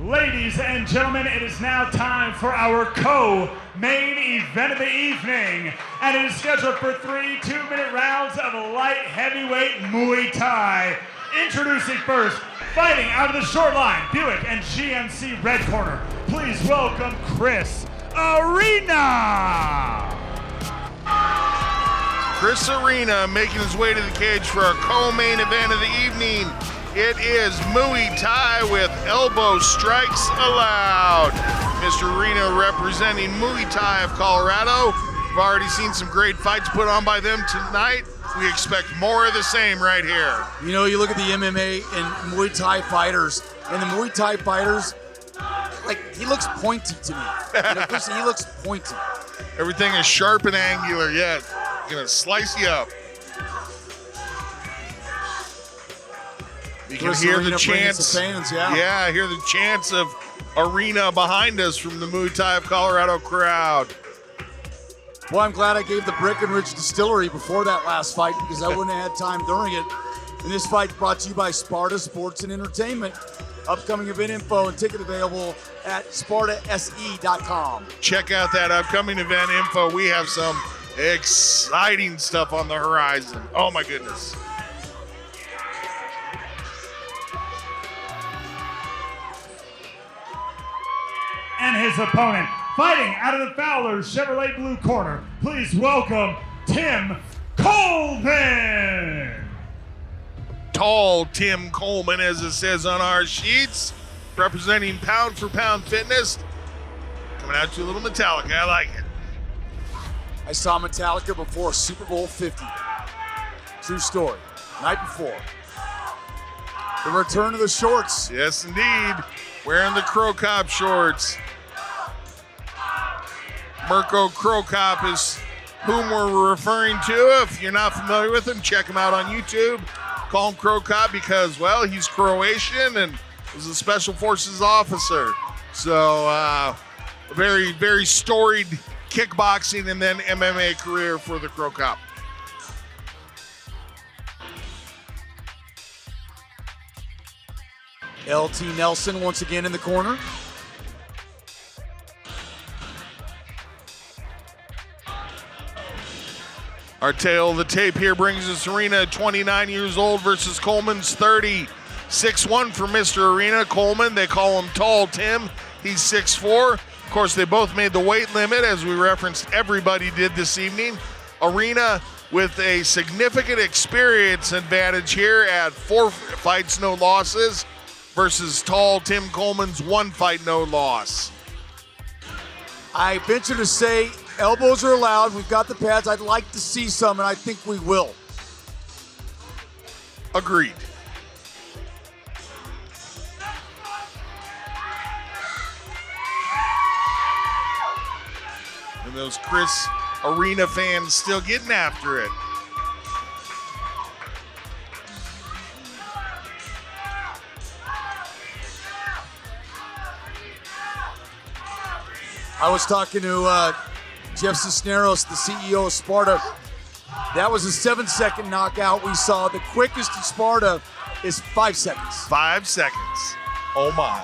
Ladies and gentlemen, it is now time for our co-main event of the evening, and it is scheduled for 3 2-minute rounds of light heavyweight Muay Thai. Introducing first, fighting out of the short line, Buick and GMC red corner. Please welcome Chris Arena. Chris Arena making his way to the cage for our co-main event of the evening. It is Muay Thai with elbow strikes allowed. Mr. Arena representing Muay Thai of Colorado. We've already seen some great fights put on by them tonight. We expect more of the same right here. You know, you look at the MMA and Muay Thai fighters, and the Muay Thai fighters, like, he looks pointy to me. You know, he looks pointy. Everything is sharp and angular, yet gonna slice you up. You can hear the chants. Fans, I hear the chants of Arena behind us from the Muay Thai of Colorado crowd. Well, I'm glad I gave the Breckenridge Distillery before that last fight because I wouldn't have had time during it. And this fight brought to you by Sparta Sports and Entertainment. Upcoming event info and ticket available at SpartaSE.com. Check out that upcoming event info. We have some exciting stuff on the horizon. Oh my goodness. And his opponent, fighting out of the Fowler's Chevrolet blue corner, please welcome Tim Coleman. Tall Tim Coleman, as it says on our sheets, representing Pound for Pound Fitness. Coming out to a little Metallica, I like it. I saw Metallica before Super Bowl 50. True story. Night before. The return of the shorts. Yes, indeed. Wearing the Crow Cop shorts. Mirko Crow Cop is whom we're referring to. If you're not familiar with him, check him out on YouTube. Call him Crow Cop because, well, he's Croatian and was a Special Forces officer. So, very, very storied kickboxing and then MMA career for the Crow Cop. LT Nelson once again in the corner. Our tale of the tape here brings us Arena, 29 years old versus Coleman's 30. 6'1" for Mr. Arena. Coleman, they call him Tall Tim. He's 6'4". Of course, they both made the weight limit, as we referenced everybody did this evening. Arena with a significant experience advantage here at 4 fights, no losses, versus Tall Tim Coleman's 1 fight, no loss. I venture to say elbows are allowed. We've got the pads. I'd like to see some, and I think we will. Agreed. And those Chris Arena fans still getting after it. I was talking to Jeff Cisneros, the CEO of Sparta. That was a 7-second knockout we saw. The quickest in Sparta is 5 seconds. 5 seconds. Oh my.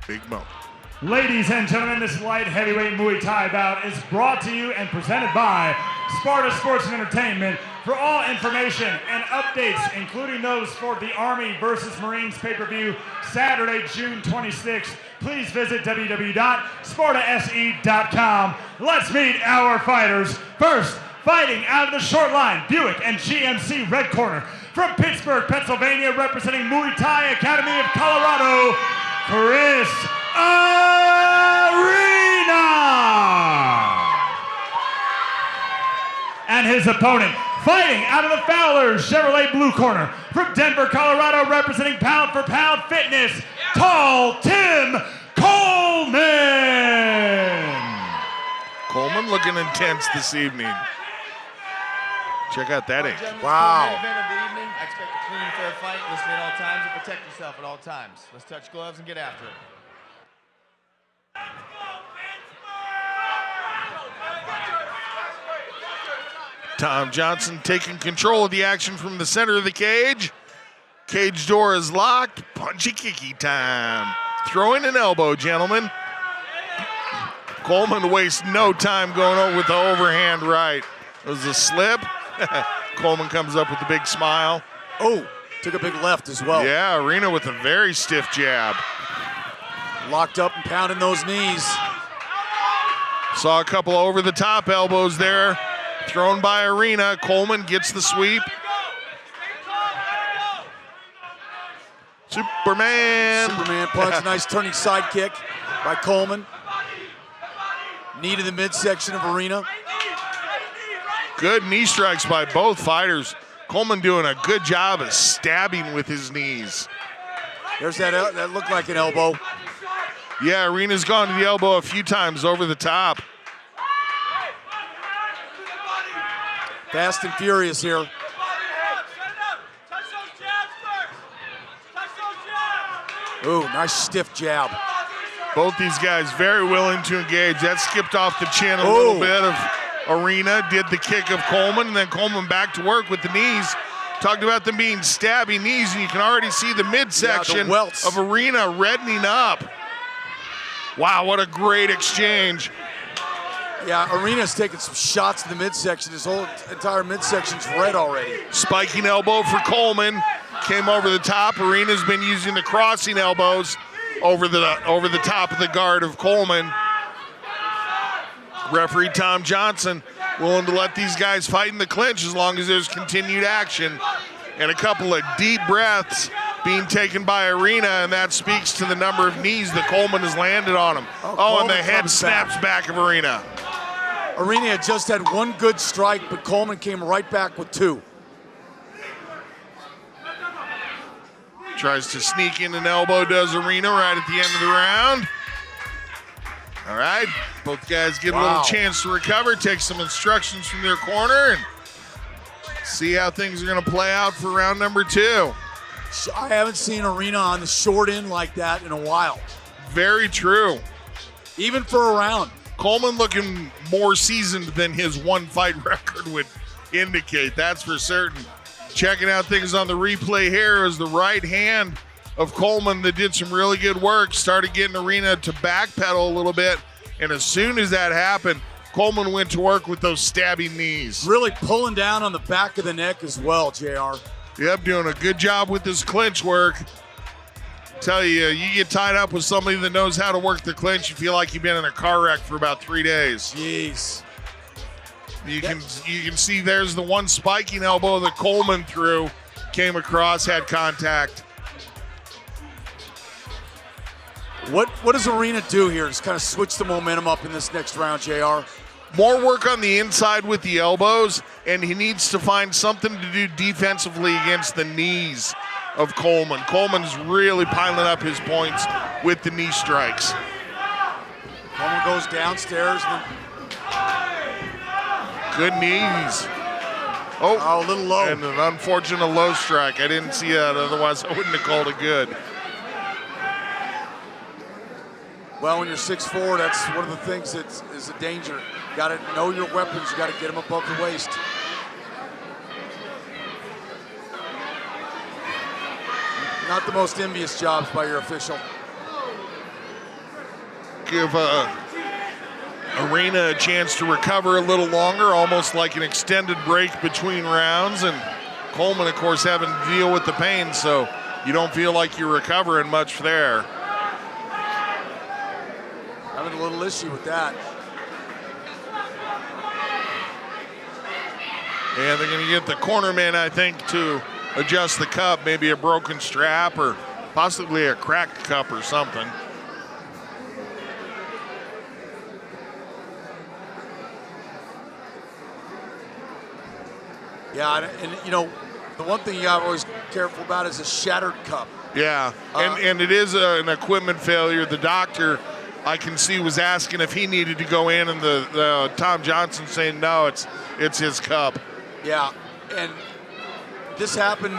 Big moment. Ladies and gentlemen, this light heavyweight Muay Thai bout is brought to you and presented by Sparta Sports and Entertainment. For all information and updates, including those for the Army versus Marines pay-per-view Saturday, June 26th, please visit www.SpartaSE.com. Let's meet our fighters. First, fighting out of the short line, Buick and GMC red corner. From Pittsburgh, Pennsylvania, representing Muay Thai Academy of Colorado, Chris Arena. And his opponent, fighting out of the Fowler's Chevrolet blue corner. From Denver, Colorado, representing Pound for Pound Fitness, Tall Tim Coleman. Coleman looking intense this evening. Check out that ink. Wow. Event of the evening. I expect a clean, fair fight. Listen at all times and protect yourself at all times. Let's touch gloves and get after it. Tom Johnson taking control of the action from the center of the cage. Cage door is locked. Punchy kicky time. Throw in an elbow, gentlemen. Coleman wastes no time going over with the overhand right. It was a slip. Coleman comes up with a big smile. Oh, took a big left as well. Yeah, Arena with a very stiff jab. Locked up and pounding those knees. Saw a couple over-the-top elbows there. Thrown by Arena. Coleman gets the sweep. Superman punch, nice turning side kick by Coleman. Knee to the midsection of Arena. Good knee strikes by both fighters. Coleman doing a good job of stabbing with his knees. There's that looked like an elbow. Yeah, Arena's gone to the elbow a few times over the top. Fast and furious here. Ooh, nice stiff jab. Both these guys very willing to engage. That skipped off the chin a little bit of Arena. Did the kick of Coleman, and then Coleman back to work with the knees. Talked about them being stabby knees, and you can already see the midsection of Arena reddening up. Wow, what a great exchange. Yeah, Arena's taking some shots in the midsection. His whole entire midsection's red already. Spiking elbow for Coleman. Came over the top. Arena's been using the crossing elbows over the top of the guard of Coleman. Referee Tom Johnson willing to let these guys fight in the clinch as long as there's continued action. And a couple of deep breaths being taken by Arena, and that speaks to the number of knees that Coleman has landed on him. Oh, and the head snaps back of Arena. Arena had just had one good strike, but Coleman came right back with two. Tries to sneak in an elbow, does Arena right at the end of the round. All right, both guys get a little chance to recover, take some instructions from their corner, and see how things are going to play out for round number 2. I haven't seen Arena on the short end like that in a while. Very true. Even for a round. Coleman looking more seasoned than his one-fight record would indicate, that's for certain. Checking out things on the replay here is the right hand of Coleman that did some really good work, started getting Arena to backpedal a little bit, and as soon as that happened, Coleman went to work with those stabbing knees. Really pulling down on the back of the neck as well, JR. Yep, doing a good job with this clinch work. Tell you, you get tied up with somebody that knows how to work the clinch, you feel like you've been in a car wreck for about 3 days. Jeez. You can see there's the one spiking elbow that Coleman threw, came across, had contact. What does Arena do here? Just kind of switch the momentum up in this next round, JR? More work on the inside with the elbows, and he needs to find something to do defensively against the knees of Coleman. Coleman's really piling up his points with the knee strikes. Coleman goes downstairs. Good knees. Oh, a little low. And an unfortunate low strike. I didn't see that, otherwise I wouldn't have called it good. Well, when you're 6'4", that's one of the things that is a danger. You got to know your weapons. You got to get them above the waist. Not the most envious jobs by your official. Give Arena a chance to recover a little longer, almost like an extended break between rounds. And Coleman, of course, having to deal with the pain, so you don't feel like you're recovering much there. Having a little issue with that. And they're going to get the cornerman, I think, to adjust the cup, maybe a broken strap or possibly a cracked cup or something. Yeah, and you know, the one thing you got to always careful about is a shattered cup. Yeah, and it is an equipment failure. The doctor, I can see, was asking if he needed to go in, and the Tom Johnson saying no, it's his cup. Yeah, and this happened.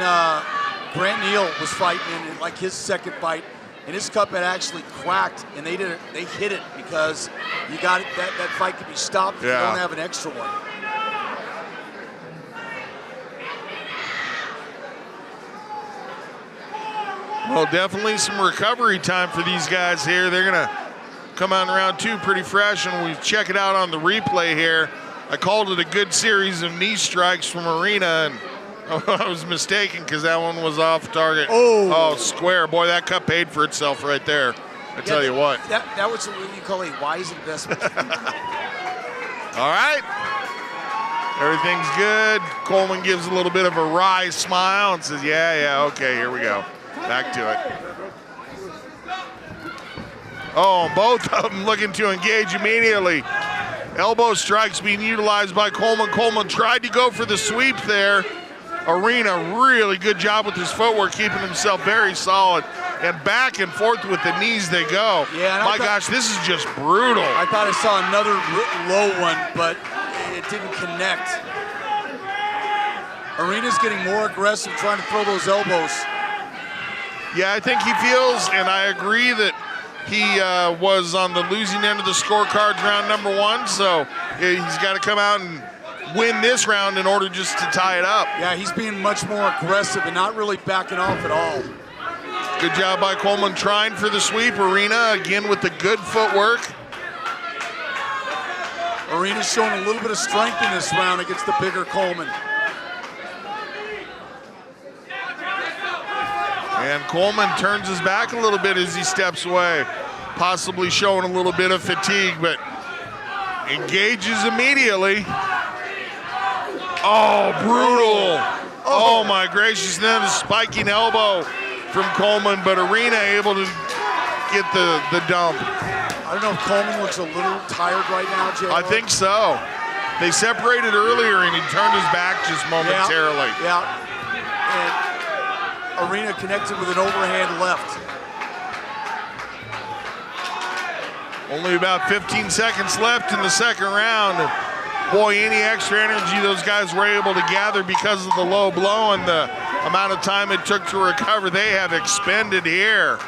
Grant Neal was fighting in like his second fight, and his cup had actually cracked, and they hit it because you got it. That fight could be stopped if you don't have an extra one. Well, definitely some recovery time for these guys here. They're going to come out in round 2 pretty fresh, and we check it out on the replay here. I called it a good series of knee strikes from Arena, and I was mistaken because that one was off target. Oh, square. Boy, that cut paid for itself right there. I tell you what. That was what you call a wise investment. All right. Everything's good. Coleman gives a little bit of a wry smile and says, yeah, okay, here we go. Back to it. Oh, both of them looking to engage immediately. Elbow strikes being utilized by Coleman. Coleman tried to go for the sweep there. Arena, really good job with his footwork, keeping himself very solid. And back and forth with the knees they go. Yeah, my gosh, this is just brutal. I thought I saw another low one, but it didn't connect. Arena's getting more aggressive, trying to throw those elbows. Yeah, I think he feels, and I agree that he was on the losing end of the scorecards round number 1, so he's got to come out and win this round in order just to tie it up. Yeah, he's being much more aggressive and not really backing off at all. Good job by Coleman trying for the sweep. Arena again with the good footwork. Arena's showing a little bit of strength in this round against the bigger Coleman. And Coleman turns his back a little bit as he steps away, possibly showing a little bit of fatigue, but engages immediately. Oh, brutal. Oh my gracious, then a spiking elbow from Coleman, but Arena able to get the dump. I don't know if Coleman looks a little tired right now, Jay. I think so. They separated earlier and he turned his back just momentarily. Yeah. And Arena connected with an overhand left. Only about 15 seconds left in the second round. Boy, any extra energy those guys were able to gather because of the low blow and the amount of time it took to recover, they have expended here.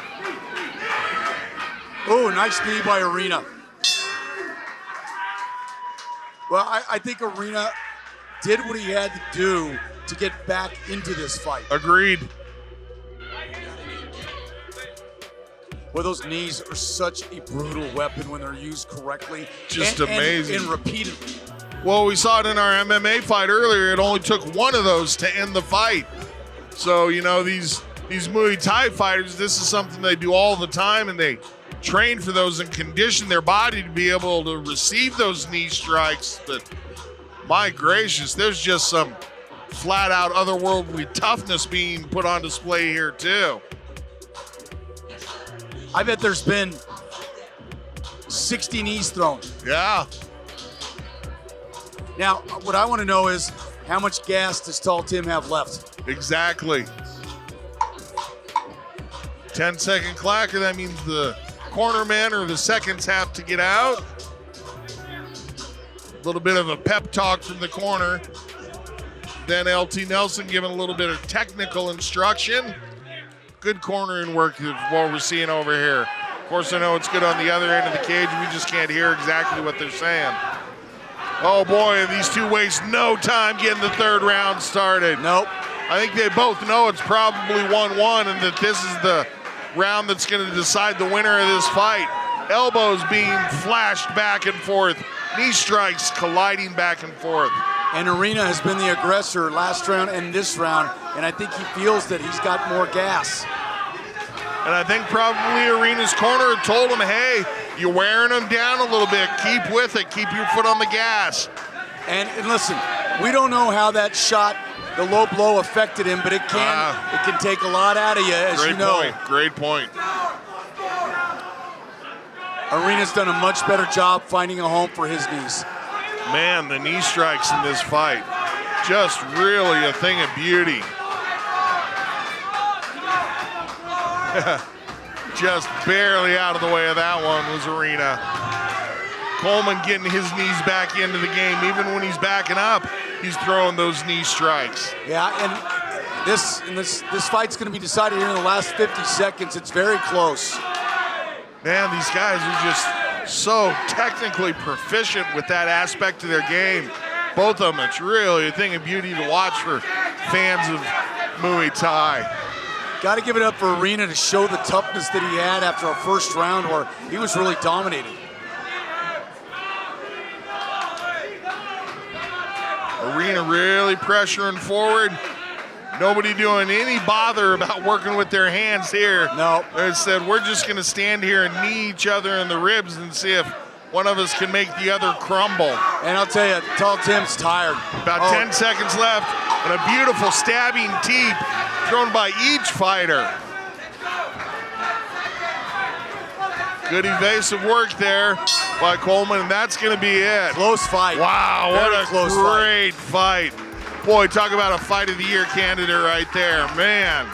Oh, nice knee by Arena. Well, I think Arena did what he had to do to get back into this fight. Agreed. Well, those knees are such a brutal weapon when they're used correctly. Just amazing. And repeatedly. Well, we saw it in our MMA fight earlier. It only took one of those to end the fight. So, you know, these Muay Thai fighters, this is something they do all the time, and they train for those and condition their body to be able to receive those knee strikes. But my gracious, there's just some flat out otherworldly toughness being put on display here too. I bet there's been 60 knees thrown. Yeah. Now, what I want to know is how much gas does Tall Tim have left? Exactly. 10-second clacker, that means the corner man or the seconds have to get out. A little bit of a pep talk from the corner. Then LT Nelson giving a little bit of technical instruction. Good cornering work is what we're seeing over here. Of course, I know it's good on the other end of the cage. We just can't hear exactly what they're saying. Oh boy, and these two waste no time getting the third round started. Nope. I think they both know it's probably 1-1 and that this is the round that's going to decide the winner of this fight. Elbows being flashed back and forth. Knee strikes colliding back and forth. And Arena has been the aggressor last round and this round, and I think he feels that he's got more gas. And I think probably Arena's corner told him, hey, you're wearing him down a little bit. Keep with it. Keep your foot on the gas. And listen, we don't know how that shot, the low blow, affected him, but it can take a lot out of you, as you know. Great point. Arena's done a much better job finding a home for his knees. Man, the knee strikes in this fight, just really a thing of beauty. Just barely out of the way of that one was Arena. Coleman getting his knees back into the game. Even when he's backing up, he's throwing those knee strikes. Yeah, and this fight's going to be decided here in the last 50 seconds. It's very close. Man, these guys are just so technically proficient with that aspect of their game. Both of them, it's really a thing of beauty to watch for fans of Muay Thai. Got to give it up for Arena to show the toughness that he had after our first round where he was really dominating. Arena really pressuring forward. Nobody doing any bother about working with their hands here. No. They said, we're just going to stand here and knee each other in the ribs and see if one of us can make the other crumble. And I'll tell you, Tall Tim's tired. About 10 seconds left, and a beautiful stabbing teep thrown by each fighter. Good evasive work there by Coleman, and that's going to be it. Close fight. Wow, what Very a close great fight. Boy, talk about a fight of the year candidate right there, man.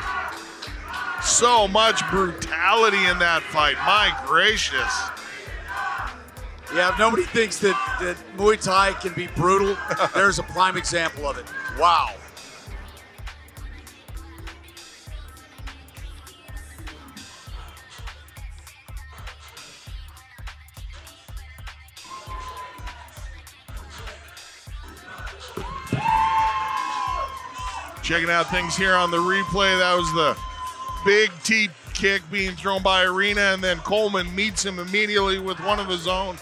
So much brutality in that fight, my gracious. Yeah, if nobody thinks that Muay Thai can be brutal, there's a prime example of it. Wow. Checking out things here on the replay. That was the big teep kick being thrown by Arena, and then Coleman meets him immediately with one of his own.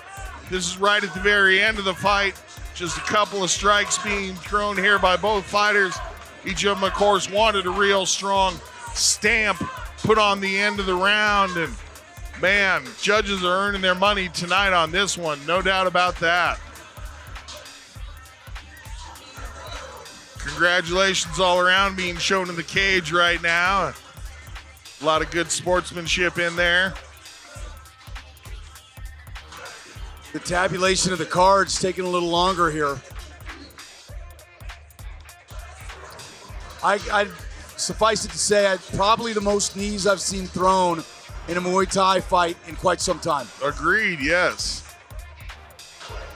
This is right at the very end of the fight. Just a couple of strikes being thrown here by both fighters. Each of them, of course, wanted a real strong stamp put on the end of the round. And man, judges are earning their money tonight on this one. No doubt about that. Congratulations all around being shown in the cage right now. A lot of good sportsmanship in there. The tabulation of the cards taking a little longer here. I suffice it to say, probably the most knees I've seen thrown in a Muay Thai fight in quite some time. Agreed, yes.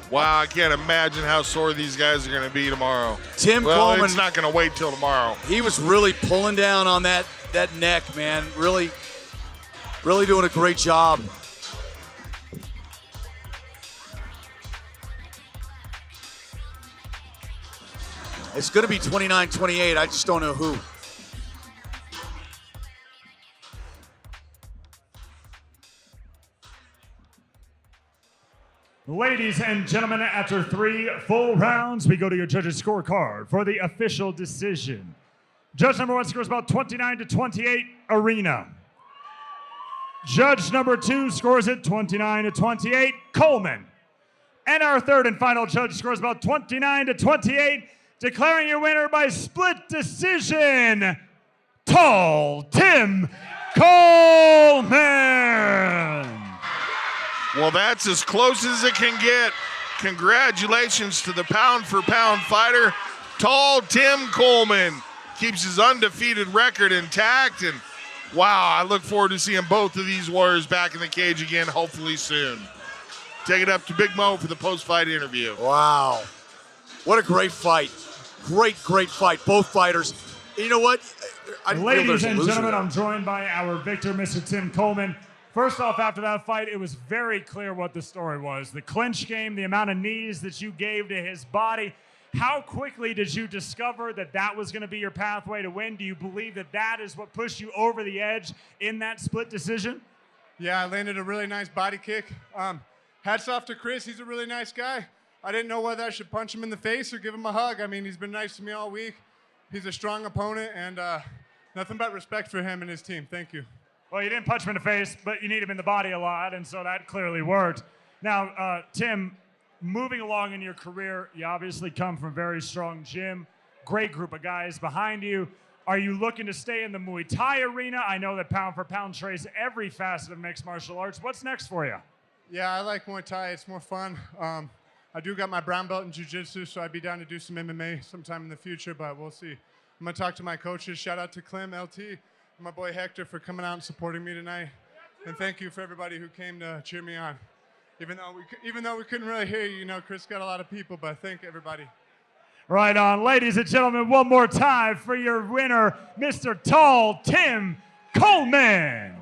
Wow, I can't imagine how sore these guys are going to be tomorrow. Tim well, Coleman, it's not going to wait till tomorrow. He was really pulling down on that neck, man. Really doing a great job. It's going to be 29-28. I just don't know who. Ladies and gentlemen, after 3 full rounds, we go to your judges' scorecard for the official decision. Judge number 1 scores about 29-28, Arena. Judge number 2 scores it 29-28, Coleman. And our third and final judge scores about 29-28, declaring your winner by split decision, Tall Tim Coleman. Well, that's as close as it can get. Congratulations to the pound-for-pound fighter, Tall Tim Coleman. Keeps his undefeated record intact, and wow, I look forward to seeing both of these warriors back in the cage again, hopefully soon. Take it up to Big Mo for the post-fight interview. Wow. What a great fight. Great fight, both fighters. And you know what? Ladies and gentlemen, I'm joined by our victor, Mr. Tim Coleman. First off, after that fight, it was very clear what the story was. The clinch game, the amount of knees that you gave to his body. How quickly did you discover that that was going to be your pathway to win? Do you believe that that is what pushed you over the edge in that split decision? Yeah, I landed a really nice body kick. Hats off to Chris. He's a really nice guy. I didn't know whether I should punch him in the face or give him a hug. I mean, he's been nice to me all week. He's a strong opponent, and nothing but respect for him and his team. Thank you. Well, you didn't punch him in the face, but you need him in the body a lot, and so that clearly worked. Now, Tim, moving along in your career, you obviously come from a very strong gym, great group of guys behind you. Are you looking to stay in the Muay Thai arena? I know that pound for pound trays every facet of mixed martial arts. What's next for you? Yeah, I like Muay Thai. It's more fun. I do got my brown belt in jiu-jitsu, so I'd be down to do some MMA sometime in the future, but we'll see. I'm going to talk to my coaches. Shout out to Clem, LT, and my boy Hector for coming out and supporting me tonight. And thank you for everybody who came to cheer me on. Even though we couldn't really hear you, Chris got a lot of people, but thank everybody. Right on. Ladies and gentlemen, one more time for your winner, Mr. Tall Tim Coleman.